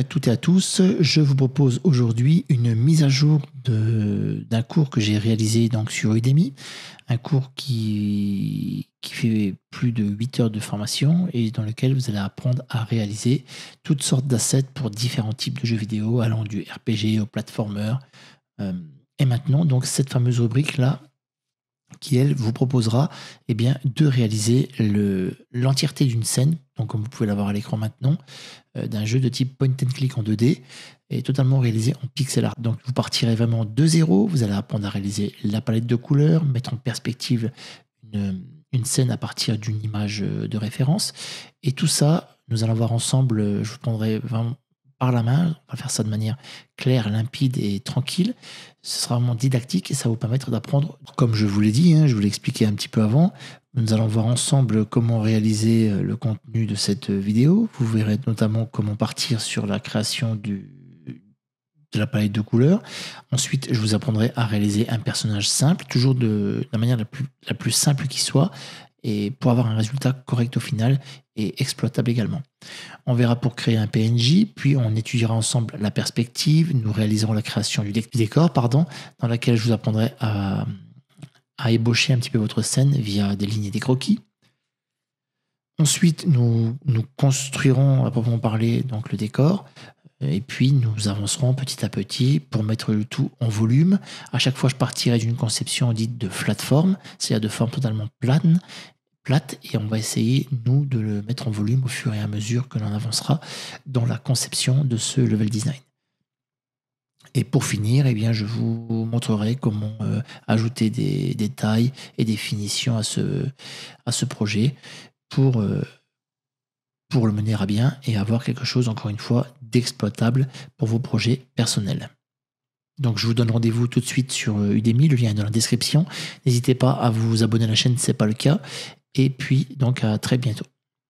à toutes et à tous, je vous propose aujourd'hui une mise à jour d'un cours que j'ai réalisé donc sur Udemy, un cours qui fait plus de 8 heures de formation et dans lequel vous allez apprendre à réaliser toutes sortes d'assets pour différents types de jeux vidéo, allant du RPG au platformer. Et maintenant, donc cette fameuse rubrique-là, qui elle vous proposera de réaliser l'entièreté d'une scène, donc comme vous pouvez l'avoir à l'écran maintenant, d'un jeu de type point and click en 2D et totalement réalisé en pixel art. Donc vous partirez vraiment de zéro, vous allez apprendre à réaliser la palette de couleurs, mettre en perspective une scène à partir d'une image de référence. Et tout ça, nous allons voir ensemble, je vous prendrai vraiment par la main, on va faire ça de manière claire, limpide et tranquille. Ce sera vraiment didactique et ça va vous permettre d'apprendre, comme je vous l'ai dit, je vous l'ai expliqué un petit peu avant. Nous allons voir ensemble comment réaliser le contenu de cette vidéo. Vous verrez notamment comment partir sur la création de la palette de couleurs. Ensuite, je vous apprendrai à réaliser un personnage simple, toujours de la manière la plus simple qui soit, et pour avoir un résultat correct au final et exploitable également. On verra pour créer un PNJ, puis on étudiera ensemble la perspective, nous réaliserons la création du décor, dans laquelle je vous apprendrai à ébaucher un petit peu votre scène via des lignes et des croquis. Ensuite, nous construirons à proprement parler donc le décor, et puis nous avancerons petit à petit pour mettre le tout en volume. À chaque fois, je partirai d'une conception dite de flat form, c'est-à-dire de forme totalement plate, et on va essayer, nous, de le mettre en volume au fur et à mesure que l'on avancera dans la conception de ce level design. Et pour finir, je vous montrerai comment ajouter des détails et des finitions à ce projet pour le mener à bien et avoir quelque chose, encore une fois, d'exploitable pour vos projets personnels. Donc je vous donne rendez-vous tout de suite sur Udemy, le lien est dans la description. N'hésitez pas à vous abonner à la chaîne si ce n'est pas le cas. Et puis donc à très bientôt.